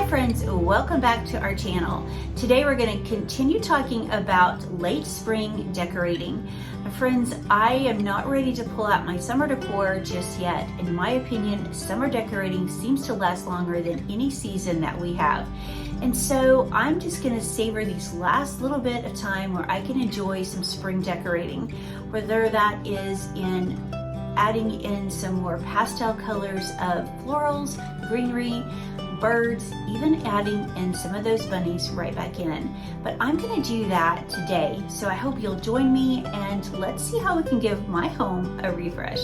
friends, welcome back to our channel. Today we're going to continue talking about late spring decorating. Friends, I am not ready to pull out my summer decor just yet. In my opinion, summer decorating seems to last longer than any season that we have. And so I'm just going to savor these last little bit of time where I can enjoy some spring decorating, whether that is in adding in some more pastel colors of florals, greenery, birds, even adding in some of those bunnies right back in. But I'm going to do that today, so I hope you'll join me and let's see how we can give my home a refresh.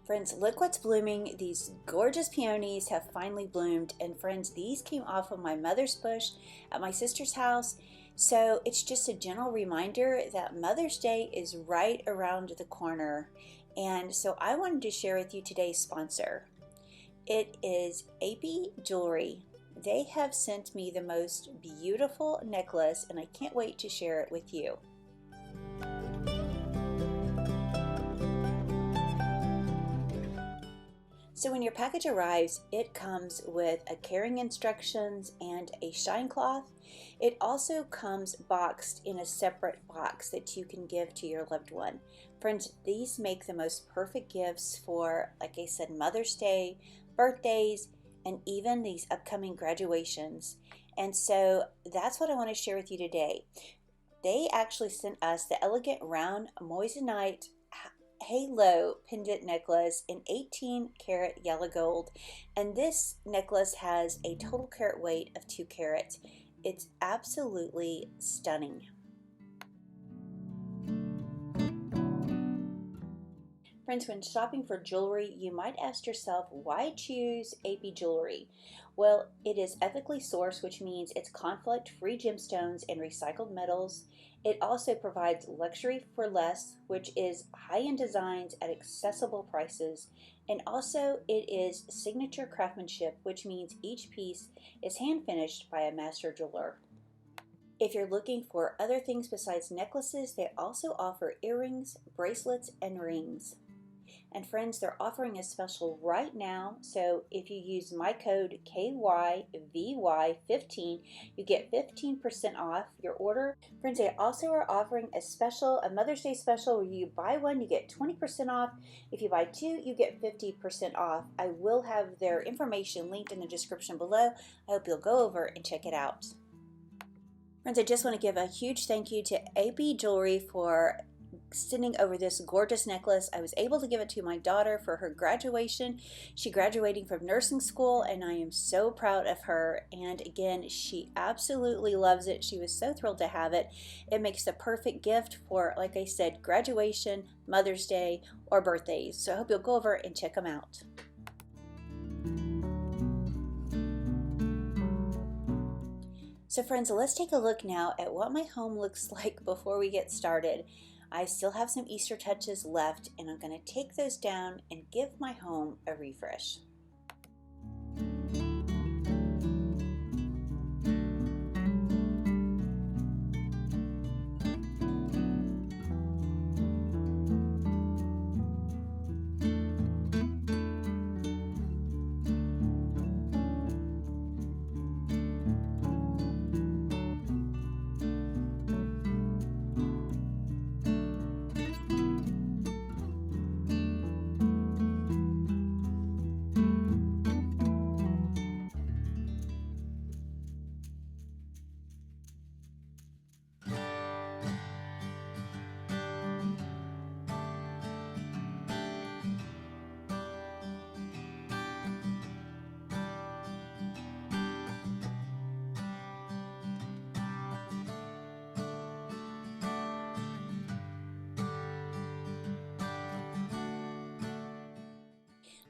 Friends, look what's blooming. These gorgeous peonies have finally bloomed, and friends, these came off of my mother's bush at my sister's house. So it's just a gentle reminder that Mother's Day is right around the corner. And so I wanted to share with you today's sponsor. It is AP Jewelry. They have sent me the most beautiful necklace, and I can't wait to share it with you. So when your package arrives, it comes with a carrying instructions and a shine cloth. It also comes boxed in a separate box that you can give to your loved one. Friends, these make the most perfect gifts for, like I said, Mother's Day, birthdays, and even these upcoming graduations. And so that's what I want to share with you today. They actually sent us the elegant round moissanite halo pendant necklace in 18 karat yellow gold, and this necklace has a total carat weight of 2 carats. It's absolutely stunning. Friends, when shopping for jewelry, you might ask yourself, why choose AP Jewelry? Well, it is ethically sourced, which means it's conflict-free gemstones and recycled metals. It also provides luxury for less, which is high-end designs at accessible prices. And also it is signature craftsmanship, which means each piece is hand-finished by a master jeweler. If you're looking for other things besides necklaces, they also offer earrings, bracelets, and rings. And friends, they're offering a special right now, so if you use my code KYVY15, you get 15% off your order. Friends, they also are offering a Mother's Day special where you buy one, you get 20% off. If you buy two, you get 50% off. I will have their information linked in the description below. I hope you'll go over and check it out. Friends, I just want to give a huge thank you to AP Jewelry for sending over this gorgeous necklace. I was able to give it to my daughter for her graduation. She's graduating from nursing school, and I am so proud of her. And again, she absolutely loves it. She was so thrilled to have it. It makes the perfect gift for, like I said, graduation, Mother's Day, or birthdays. So I hope you'll go over and check them out. So friends, let's take a look now at what my home looks like before we get started. I still have some Easter touches left, and I'm going to take those down and give my home a refresh.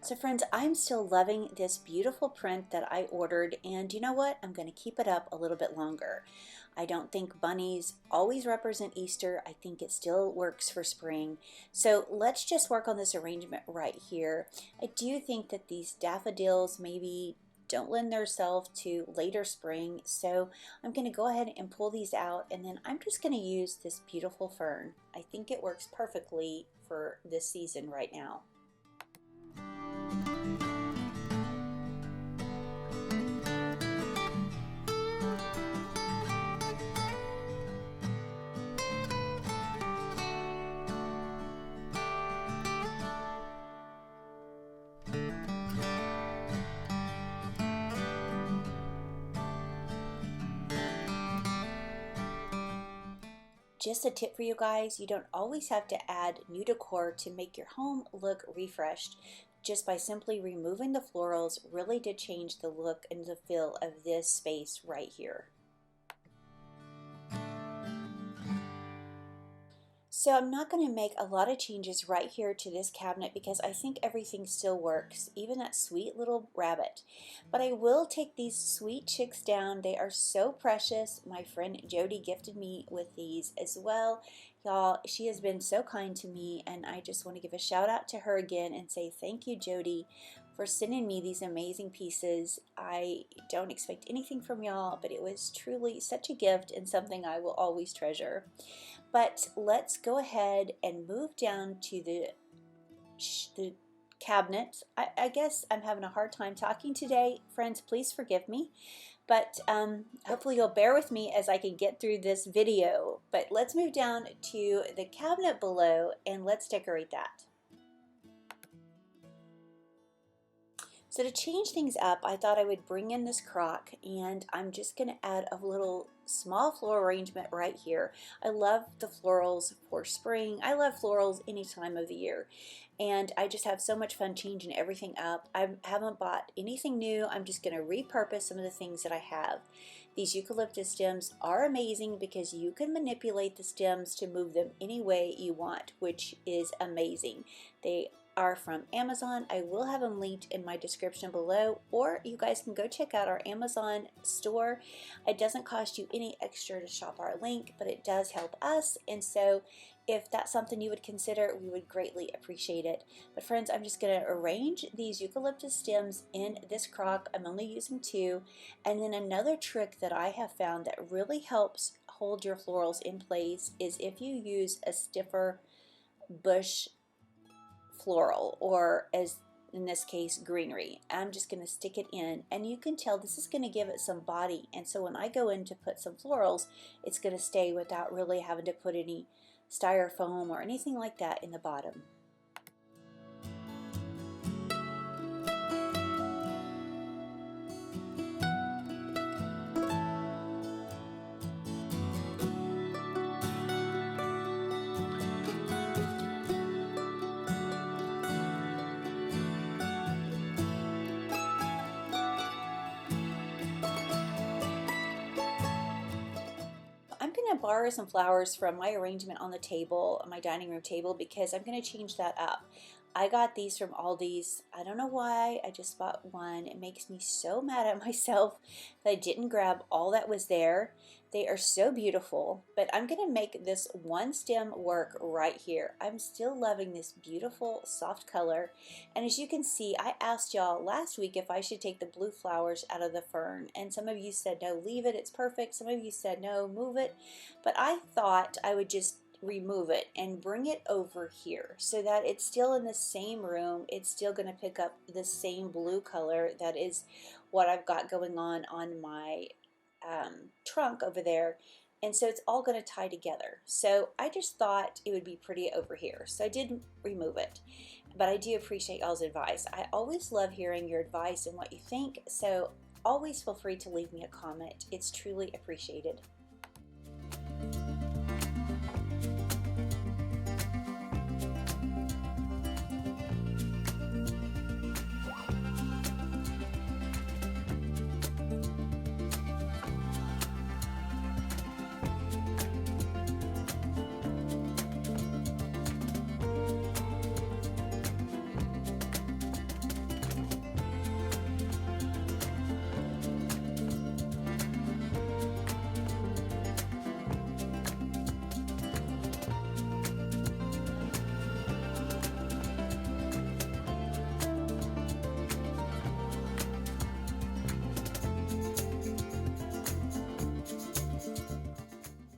So friends, I'm still loving this beautiful print that I ordered, and you know what? I'm going to keep it up a little bit longer. I don't think bunnies always represent Easter. I think it still works for spring. So let's just work on this arrangement right here. I do think that these daffodils maybe don't lend themselves to later spring, so I'm going to go ahead and pull these out, and then I'm just going to use this beautiful fern. I think it works perfectly for this season right now. Just a tip for you guys, you don't always have to add new decor to make your home look refreshed. Just by simply removing the florals really did change the look and the feel of this space right here. So I'm not going to make a lot of changes right here to this cabinet because I think everything still works, even that sweet little rabbit. But I will take these sweet chicks down. They are so precious. My friend Jody gifted me with these as well. Y'all, she has been so kind to me, and I just want to give a shout out to her again and say thank you, Jody, for sending me these amazing pieces. I don't expect anything from y'all, but it was truly such a gift and something I will always treasure. But let's go ahead and move down to the cabinet. I guess I'm having a hard time talking today. Friends, please forgive me. But hopefully you'll bear with me as I can get through this video. But let's move down to the cabinet below and let's decorate that. So to change things up, I thought I would bring in this crock, and I'm just going to add a little small floral arrangement right here. I love the florals for spring. I love florals any time of the year, and I just have so much fun changing everything up. I haven't bought anything new. I'm just going to repurpose some of the things that I have. These eucalyptus stems are amazing because you can manipulate the stems to move them any way you want, which is amazing. They are from Amazon. I will have them linked in my description below, or you guys can go check out our Amazon store. It doesn't cost you any extra to shop our link, but it does help us, and so if that's something you would consider, we would greatly appreciate it. But friends, I'm just going to arrange these eucalyptus stems in this crock. I'm only using 2, and then another trick that I have found that really helps hold your florals in place is if you use a stiffer bush floral, or as in this case greenery. I'm just going to stick it in, and you can tell this is going to give it some body, and so when I go in to put some florals, it's going to stay without really having to put any styrofoam or anything like that in the bottom. I'm going to borrow some flowers from my arrangement on the table, my dining room table, because I'm going to change that up. I got these from Aldi's. I don't know why, I just bought one. It makes me so mad at myself that I didn't grab all that was there. They are so beautiful, but I'm going to make this one stem work right here. I'm still loving this beautiful soft color, and as you can see, I asked y'all last week if I should take the blue flowers out of the fern, and some of you said no, leave it, it's perfect. Some of you said no, move it, but I thought I would just remove it and bring it over here so that it's still in the same room. It's still going to pick up the same blue color. That is what I've got going on my trunk over there, and so it's all going to tie together. So I just thought it would be pretty over here, so I did remove it, but I do appreciate y'all's advice. I always love hearing your advice and what you think, so always feel free to leave me a comment. It's truly appreciated.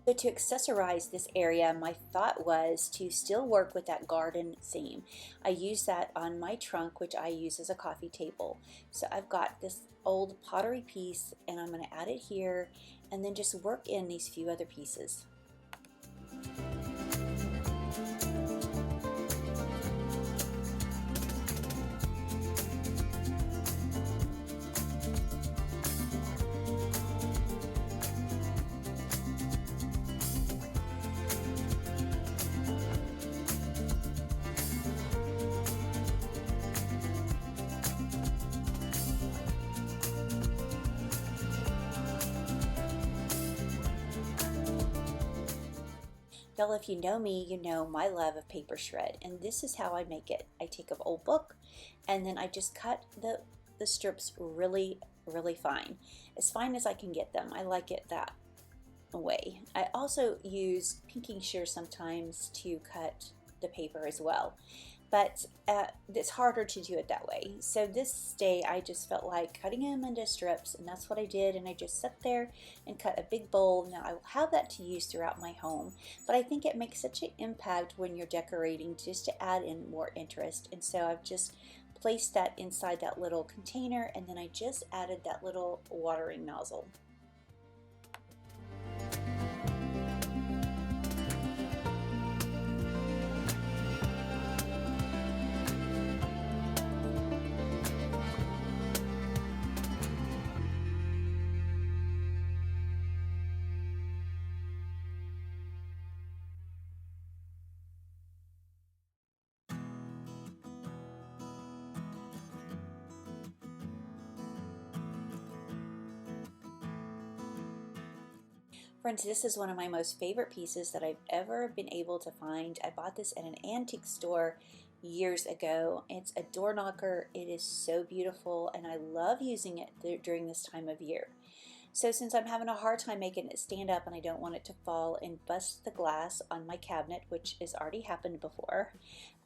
So to accessorize this area, my thought was to still work with that garden theme. I use that on my trunk, which I use as a coffee table. So I've got this old pottery piece, and I'm going to add it here, and then just work in these few other pieces. Y'all, if you know me, you know my love of paper shred, and this is how I make it. I take an old book, and then I just cut the strips really, really fine as I can get them. I like it that way. I also use pinking shears sometimes to cut the paper as well, but it's harder to do it that way. So this day I just felt like cutting them into strips, and that's what I did, and I just sat there and cut a big bowl. Now I will have that to use throughout my home, but I think it makes such an impact when you're decorating just to add in more interest. And so I've just placed that inside that little container, and then I just added that little watering nozzle. Friends, this is one of my most favorite pieces that I've ever been able to find. I bought this at an antique store years ago. It's a door knocker. It is so beautiful, and I love using it during this time of year. So since I'm having a hard time making it stand up and I don't want it to fall and bust the glass on my cabinet, which has already happened before,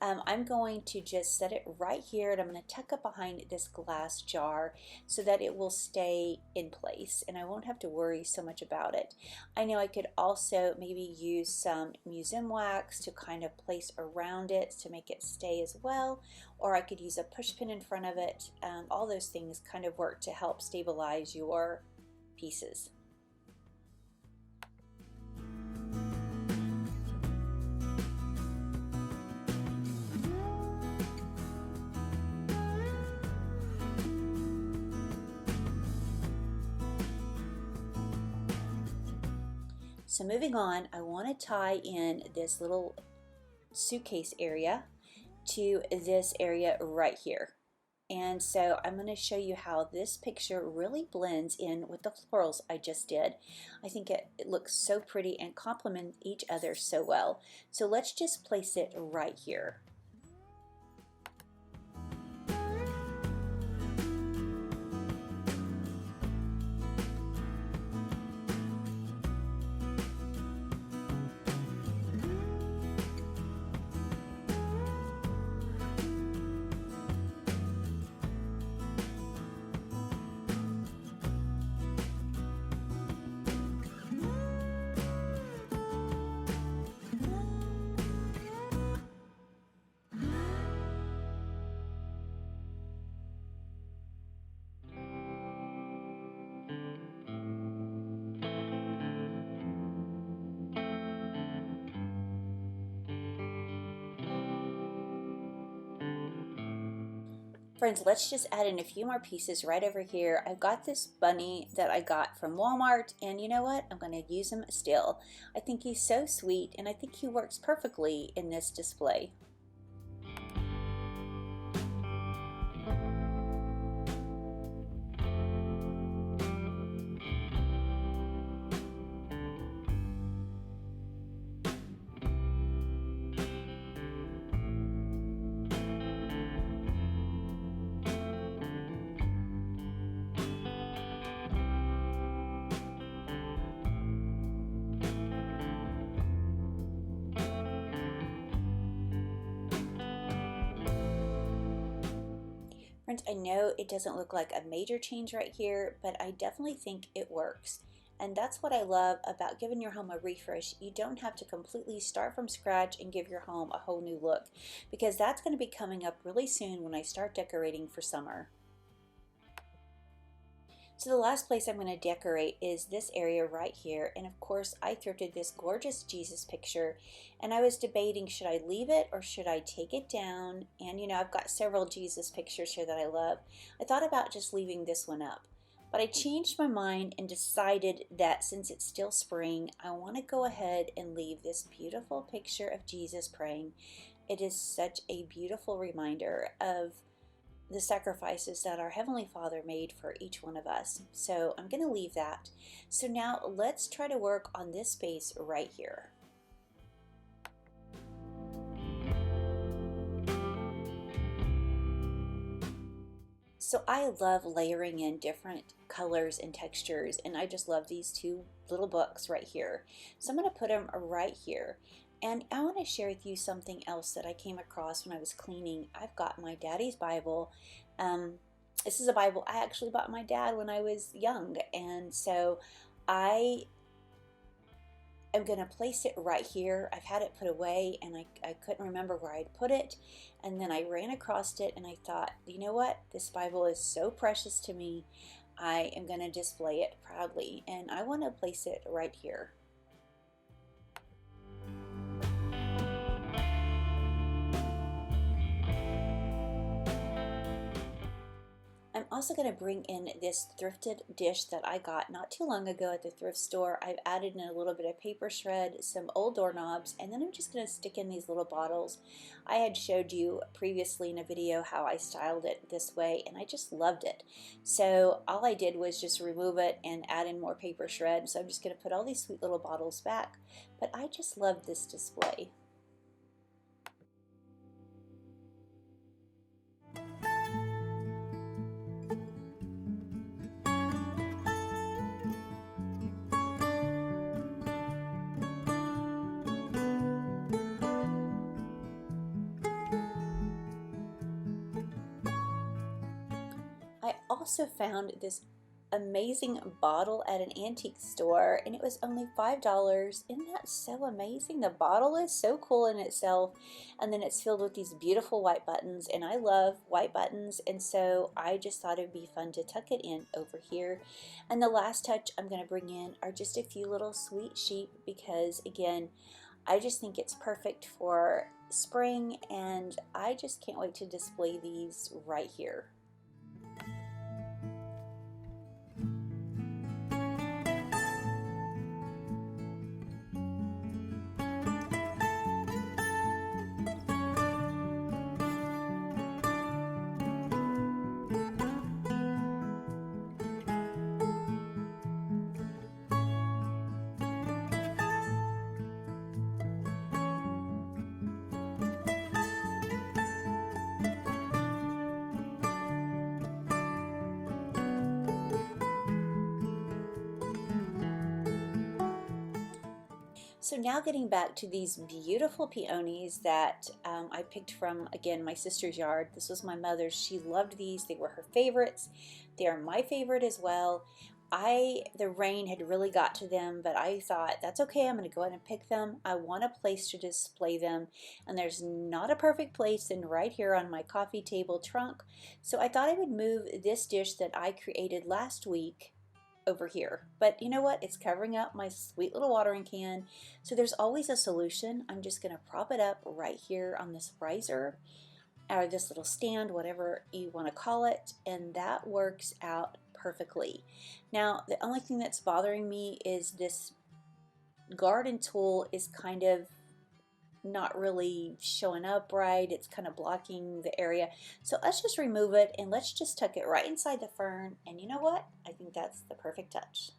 I'm going to just set it right here, and I'm going to tuck it behind this glass jar so that it will stay in place and I won't have to worry so much about it. I know I could also maybe use some museum wax to kind of place around it to make it stay as well, or I could use a push pin in front of it. All those things kind of work to help stabilize your pieces. So moving on, I want to tie in this little suitcase area to this area right here. And so I'm going to show you how this picture really blends in with the florals I just did. I think it looks so pretty and complements each other so well. So let's just place it right here. Friends, let's just add in a few more pieces right over here. I've got this bunny that I got from Walmart, and you know what? I'm going to use him still. I think he's so sweet, and I think he works perfectly in this display. Friends, I know it doesn't look like a major change right here, but I definitely think it works. And that's what I love about giving your home a refresh. You don't have to completely start from scratch and give your home a whole new look, because that's going to be coming up really soon when I start decorating for summer. So the last place I'm going to decorate is this area right here, and of course I thrifted this gorgeous Jesus picture, and I was debating, should I leave it or should I take it down? And you know, I've got several Jesus pictures here that I love. I thought about just leaving this one up, but I changed my mind and decided that since it's still spring, I want to go ahead and leave this beautiful picture of Jesus praying. It is such a beautiful reminder of the sacrifices that our Heavenly Father made for each one of us. So I'm going to leave that. So now let's try to work on this space right here. So I love layering in different colors and textures, and I just love these two little books right here. So I'm going to put them right here. And I want to share with you something else that I came across when I was cleaning. I've got my daddy's Bible. This is a Bible I actually bought my dad when I was young, and so I am going to place it right here. I've had it put away and I couldn't remember where I'd put it, and then I ran across it and I thought, you know what, this Bible is so precious to me, I am going to display it proudly, and I want to place it right here. I'm also going to bring in this thrifted dish that I got not too long ago at the thrift store. I've added in a little bit of paper shred, some old doorknobs, and then I'm just going to stick in these little bottles. I had showed you previously in a video how I styled it this way, and I just loved it. So all I did was just remove it and add in more paper shred. So I'm just going to put all these sweet little bottles back, but I just love this display. I also found this amazing bottle at an antique store, and it was only $5. Isn't that so amazing? The bottle is so cool in itself, and then it's filled with these beautiful white buttons, and I love white buttons, and so I just thought it'd be fun to tuck it in over here. And the last touch I'm going to bring in are just a few little sweet sheep, because again, I just think it's perfect for spring, and I just can't wait to display these right here. So now getting back to these beautiful peonies that I picked from, again, my sister's yard. This was my mother's. She loved these. They were her favorites. They are my favorite as well. The rain had really got to them, but I thought, that's okay, I'm going to go ahead and pick them. I want a place to display them, and there's not a perfect place than right here on my coffee table trunk. So I thought I would move this dish that I created last week over here. But you know what? It's covering up my sweet little watering can. So there's always a solution. I'm just going to prop it up right here on this riser, or this little stand, whatever you want to call it, and that works out perfectly. Now, the only thing that's bothering me is this garden tool is kind of not really showing up right. It's kind of blocking the area. So let's just remove it and let's just tuck it right inside the fern. And you know what? I think that's the perfect touch.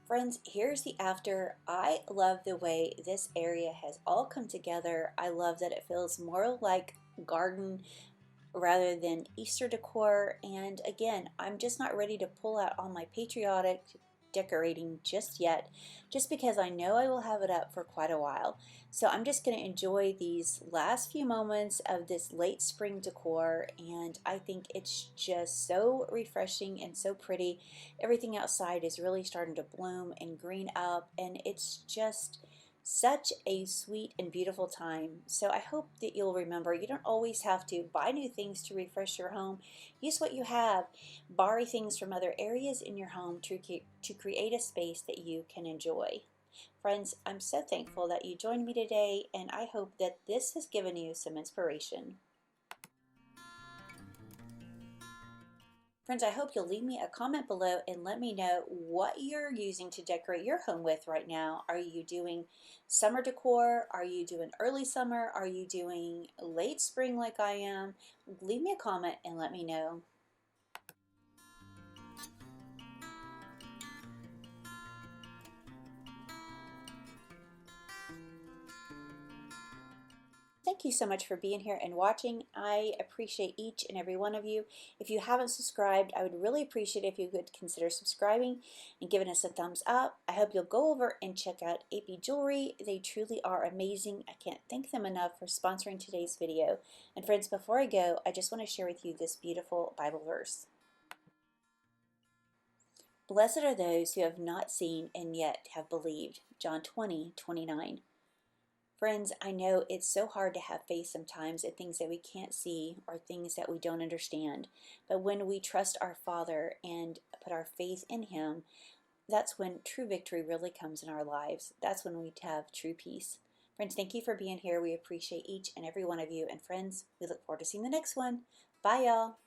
Friends, here's the after. I love the way this area has all come together. I love that it feels more like garden rather than Easter decor. And again, I'm just not ready to pull out all my patriotic decorating just yet, just because I know I will have it up for quite a while. So I'm just going to enjoy these last few moments of this late spring decor, and I think it's just so refreshing and so pretty. Everything outside is really starting to bloom and green up, and it's just such a sweet and beautiful time. So I hope that you'll remember, you don't always have to buy new things to refresh your home. Use what you have. Borrow things from other areas in your home to create a space that you can enjoy. Friends, I'm so thankful that you joined me today, and I hope that this has given you some inspiration. Friends, I hope you'll leave me a comment below and let me know what you're using to decorate your home with right now. Are you doing summer decor? Are you doing early summer? Are you doing late spring like I am? Leave me a comment and let me know. Thank you so much for being here and watching. I appreciate each and every one of you. If you haven't subscribed, I would really appreciate if you could consider subscribing and giving us a thumbs up. I hope you'll go over and check out AP Jewelry. They truly are amazing. I can't thank them enough for sponsoring today's video. And friends, before I go, I just want to share with you this beautiful Bible verse. Blessed are those who have not seen and yet have believed. John 20:29. Friends, I know it's so hard to have faith sometimes in things that we can't see or things that we don't understand. But when we trust our Father and put our faith in Him, that's when true victory really comes in our lives. That's when we have true peace. Friends, thank you for being here. We appreciate each and every one of you. And friends, we look forward to seeing the next one. Bye, y'all.